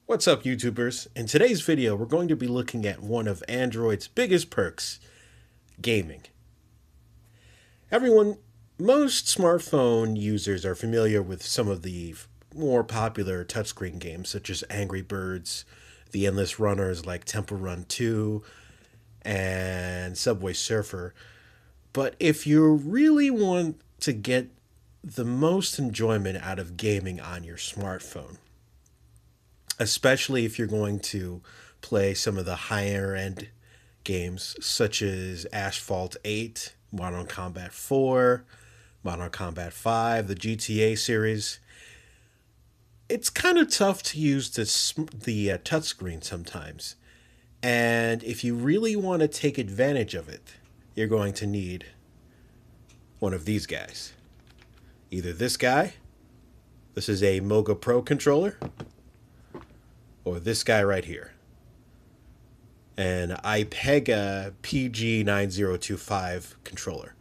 What's up, YouTubers? In today's video, we're going to be looking at one of Android's biggest perks, gaming. Everyone, most smartphone users are familiar with some of the more popular touchscreen games, such as Angry Birds, the endless runners like Temple Run 2, and Subway Surfer. But if you really want to get the most enjoyment out of gaming on your smartphone, especially if you're going to play some of the higher end games such as Asphalt 8, Modern Combat 4, Modern Combat 5, the GTA series. It's kind of tough to use the touchscreen sometimes. And if you really want to take advantage of it, you're going to need one of these guys. Either this guy, this is a Moga Pro controller, or this guy right here, an iPega PG9025 controller.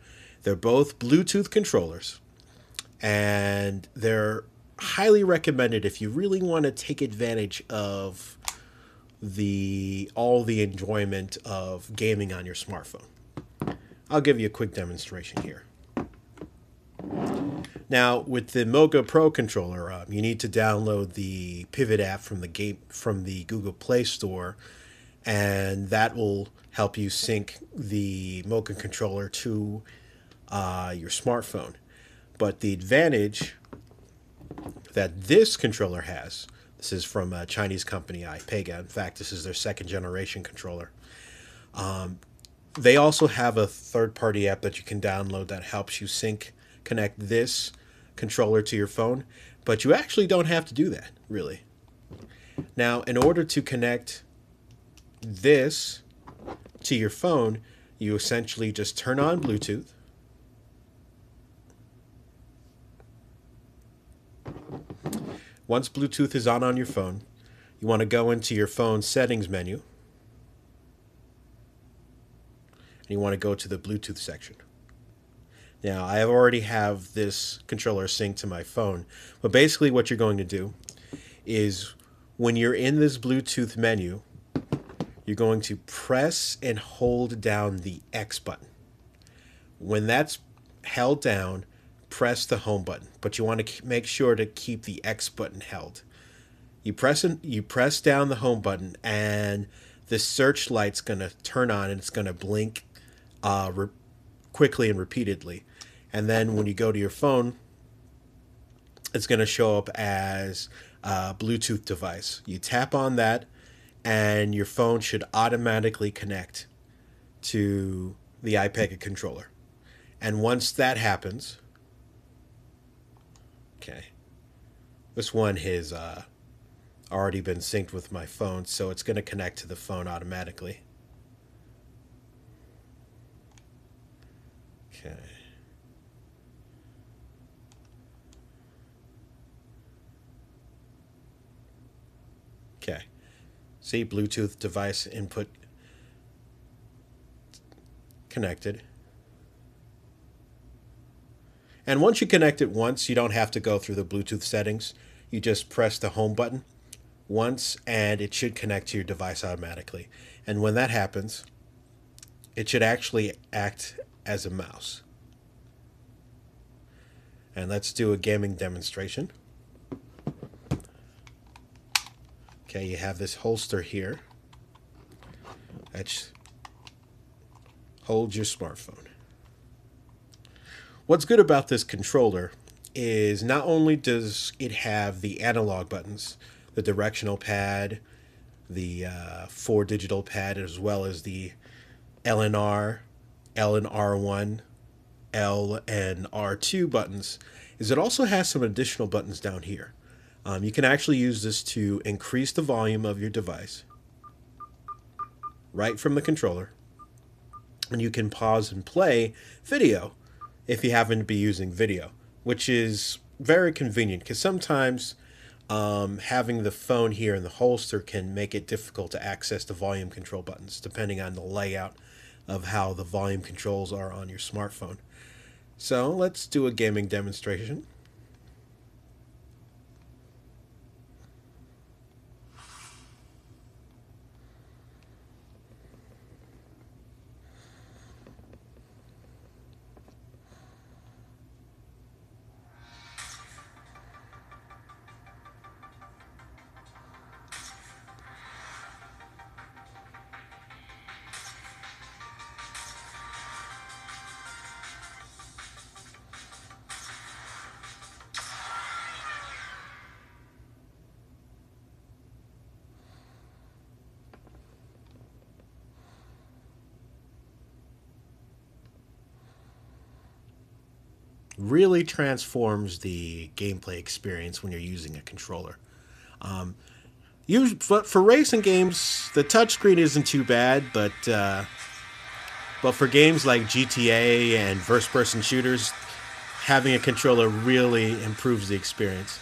They're both Bluetooth controllers, and they're highly recommended if you really want to take advantage of all the enjoyment of gaming on your smartphone. I'll give you a quick demonstration here. Now, with the Moga Pro controller, you need to download the Pivot app from the Google Play Store, and that will help you sync the Moga controller to your smartphone. But the advantage that this controller has, this is from a Chinese company, iPega. In fact, this is their second generation controller. They also have a third-party app that you can download that helps you connect this controller to your phone, but you actually don't have to do that, really. Now, in order to connect this to your phone, you essentially just turn on Bluetooth. Once Bluetooth is on your phone, you want to go into your phone settings menu, and you want to go to the Bluetooth section. Now, I already have this controller synced to my phone, but basically what you're going to do is when you're in this Bluetooth menu, you're going to press and hold down the X button. When that's held down, press the home button, but you want to make sure to keep the X button held. You press down the home button, and the search light's going to turn on, and it's going to blink quickly and repeatedly. And then when you go to your phone, it's going to show up as a Bluetooth device. You tap on that, and your phone should automatically connect to the iPega controller. And once that happens, okay, this one has already been synced with my phone, so it's going to connect to the phone automatically. Okay. Okay. See, Bluetooth device input connected. And once you connect it once, you don't have to go through the Bluetooth settings. You just press the home button once, and it should connect to your device automatically. And when that happens, it should actually act as a mouse. And let's do a gaming demonstration. Okay, you have this holster here that holds your smartphone. What's good about this controller is not only does it have the analog buttons, the directional pad, the 4 digital pad, as well as the LNR, L and R1, L and R2 buttons, is it also has some additional buttons down here. You can actually use this to increase the volume of your device right from the controller, and you can pause and play video if you happen to be using video, which is very convenient because sometimes having the phone here in the holster can make it difficult to access the volume control buttons depending on the layout of how the volume controls are on your smartphone. So let's do a gaming demonstration. really transforms the gameplay experience when you're using a controller. For racing games, the touchscreen isn't too bad, but for games like GTA and first-person shooters, having a controller really improves the experience.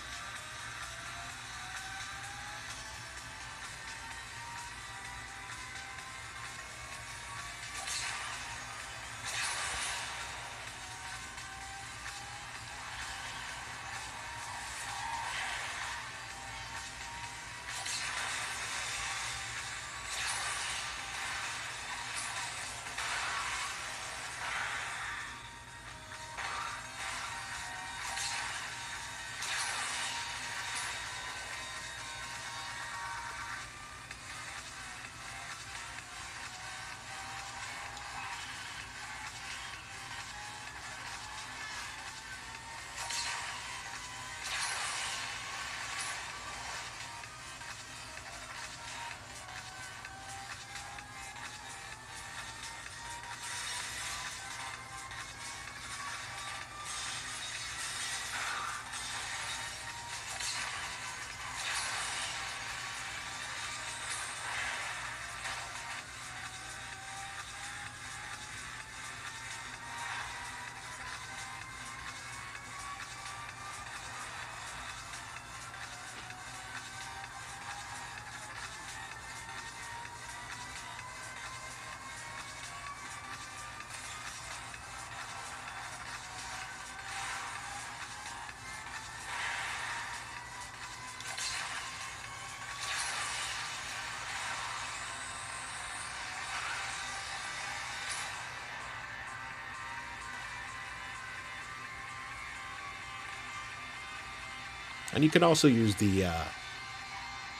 And you can also use the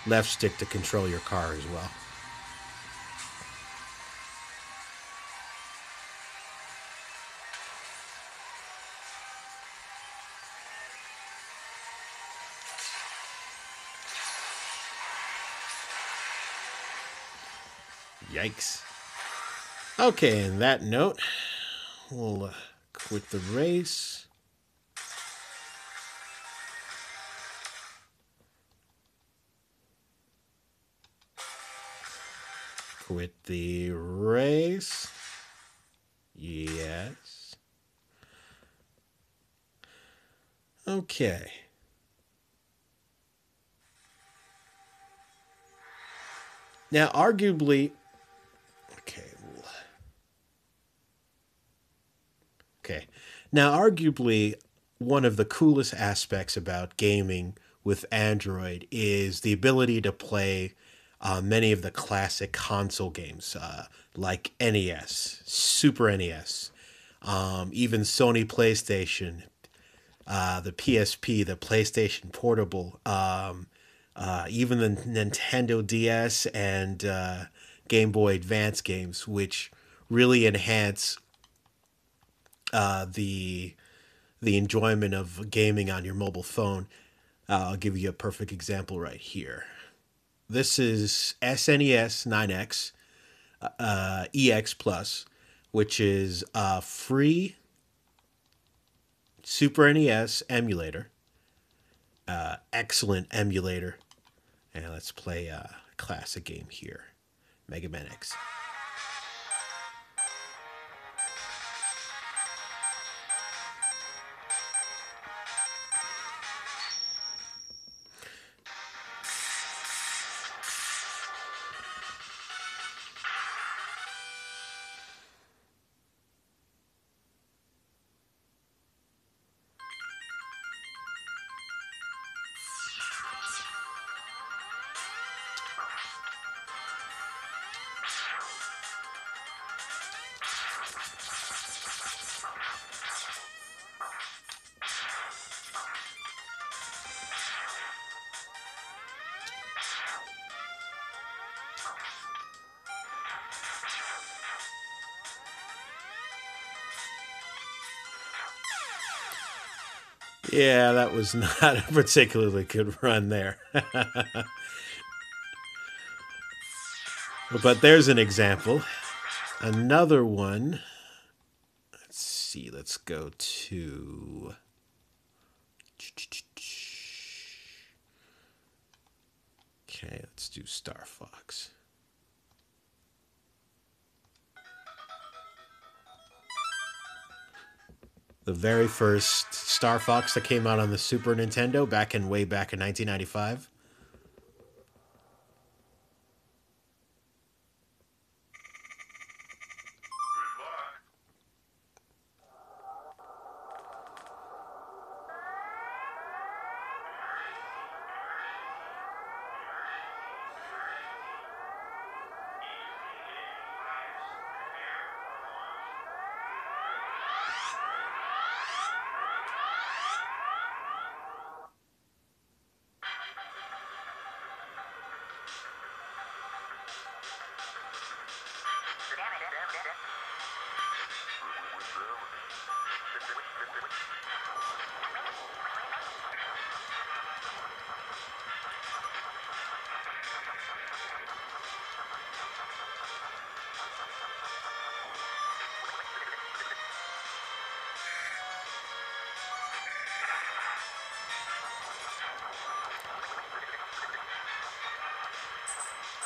left stick to control your car as well. Yikes. Okay, on that note, we'll quit the race. Quit the race. Yes. Okay. Now, arguably, okay. Okay. Now, arguably, one of the coolest aspects about gaming with Android is the ability to play many of the classic console games like NES, Super NES, even Sony PlayStation, the PSP, the PlayStation Portable, even the Nintendo DS and Game Boy Advance games, which really enhance the enjoyment of gaming on your mobile phone. I'll give you a perfect example right here. This is SNES 9X EX Plus, which is a free Super NES emulator. Excellent emulator. And let's play a classic game here, Mega Man X. Yeah, that was not a particularly good run there. But there's an example. Another one. Let's see. Let's go to... Okay, let's do Star Fox. The very first Star Fox that came out on the Super Nintendo way back in 1995.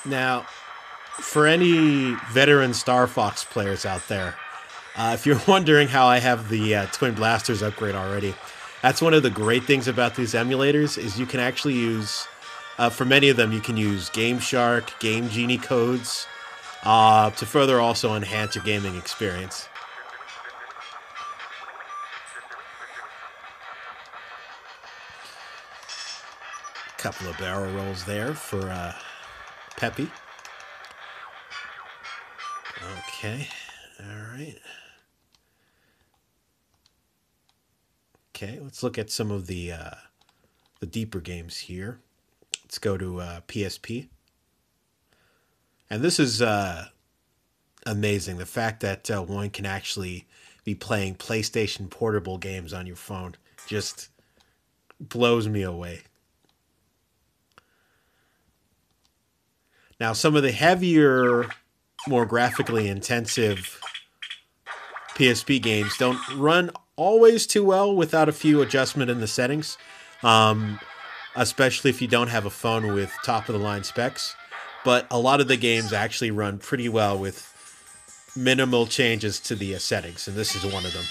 Now, for any veteran Star Fox players out there, if you're wondering how I have the Twin Blasters upgrade already, that's one of the great things about these emulators is you can actually use, for many of them, you can use Game Shark, Game Genie codes to further also enhance your gaming experience. Couple of barrel rolls there for Peppy. Okay, all right. Okay, let's look at some of the deeper games here. Let's go to PSP. And this is amazing. The fact that one can actually be playing PlayStation portable games on your phone just blows me away. Now, some of the heavier, more graphically intensive PSP games don't run always too well without a few adjustment in the settings, especially if you don't have a phone with top-of-the-line specs. But a lot of the games actually run pretty well with minimal changes to the settings, and this is one of them.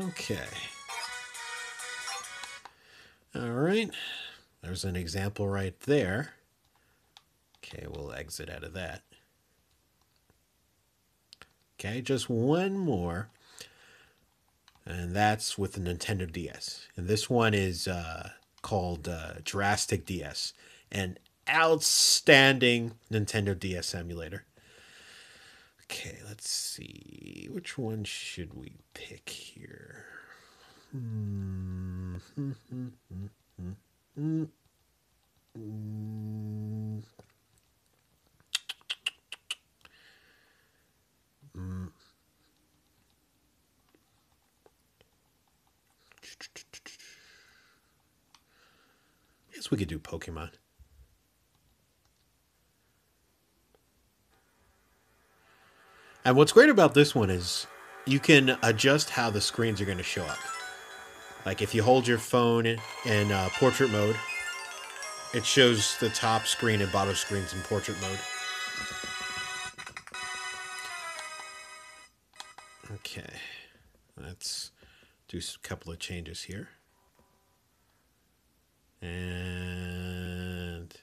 Okay. All right. There's an example right there. Okay, we'll exit out of that. Okay, just one more. And that's with the Nintendo DS. And this one is called Jurassic DS. And outstanding Nintendo DS emulator. Okay, let's see. Which one should we pick here? I guess we could do Pokemon. And what's great about this one is you can adjust how the screens are going to show up. Like if you hold your phone in portrait mode, it shows the top screen and bottom screens in portrait mode. Okay, let's do a couple of changes here. And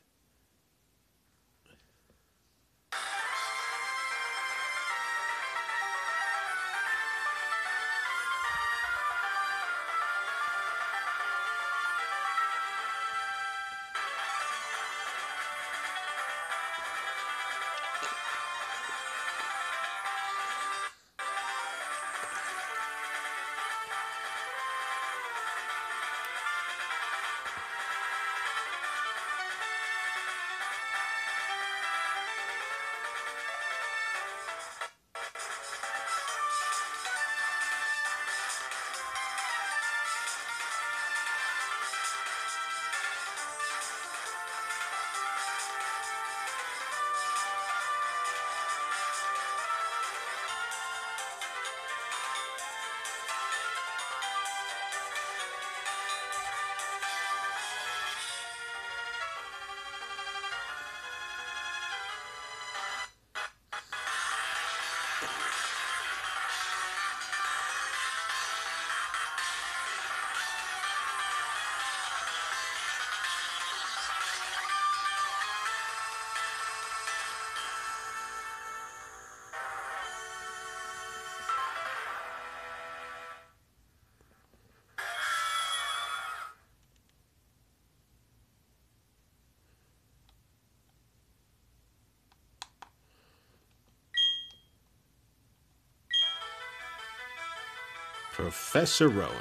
Professor Rowan.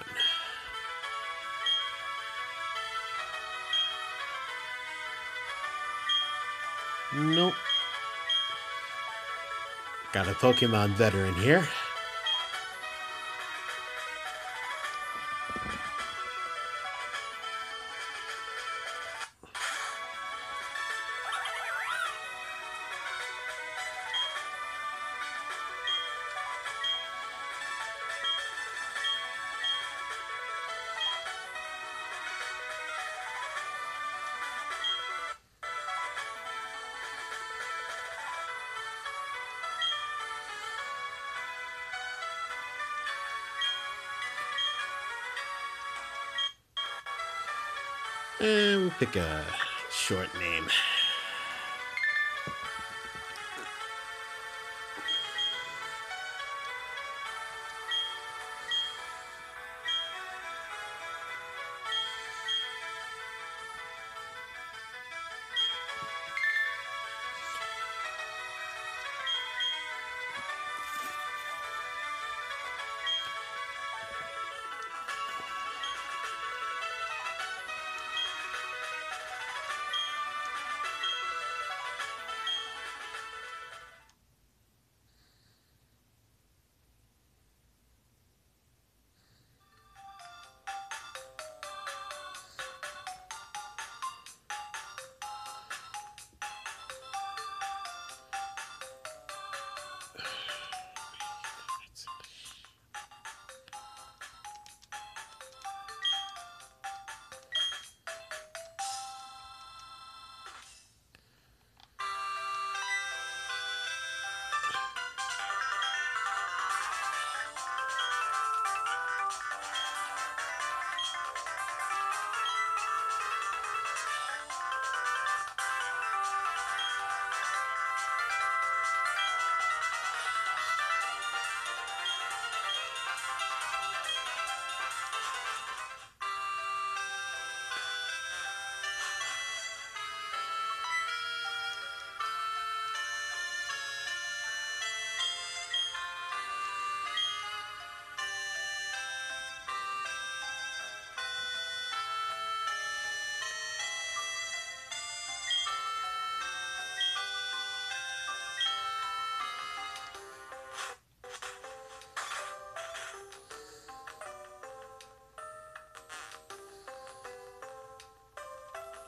Nope. Got a Pokemon veteran here. And we'll pick a short name.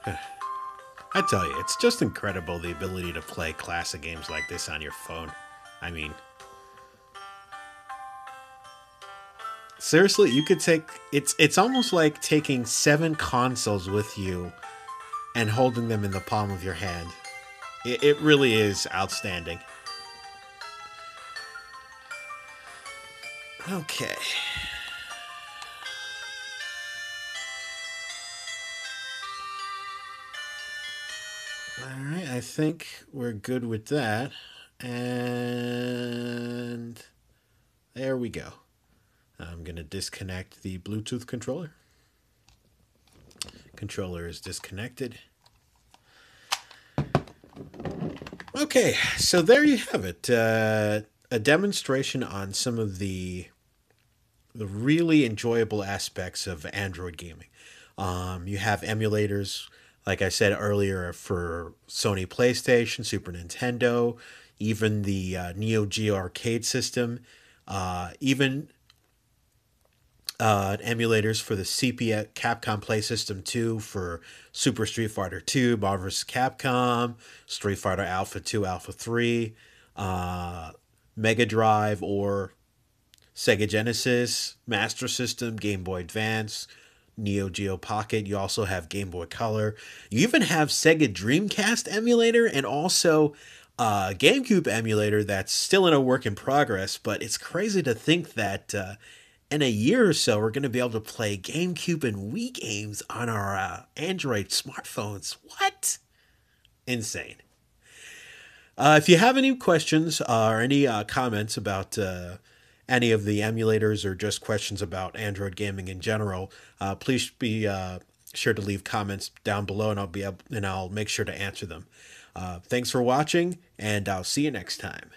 I tell you, it's just incredible the ability to play classic games like this on your phone. I mean, seriously, you could take it's almost like taking 7 consoles with you and holding them in the palm of your hand. It really is outstanding. Okay. All right, I think we're good with that. And there we go. I'm going to disconnect the Bluetooth controller. Controller is disconnected. Okay, so there you have it. A demonstration on some of the really enjoyable aspects of Android gaming. You have emulators, like I said earlier, for Sony PlayStation, Super Nintendo, even the Neo Geo arcade system, even emulators for the CP Capcom Play System 2 for Super Street Fighter 2, Marvel vs. Capcom, Street Fighter Alpha 2, Alpha 3, Mega Drive or Sega Genesis, Master System, Game Boy Advance, Neo Geo Pocket. You also have Game Boy Color. You even have Sega Dreamcast emulator and also GameCube emulator that's still in a work in progress. But it's crazy to think that in a year or so, we're going to be able to play GameCube and Wii games on our Android smartphones. What? Insane. If you have any questions or any comments about any of the emulators or just questions about Android gaming in general, please be sure to leave comments down below, and I'll make sure to answer them. Thanks for watching, and I'll see you next time.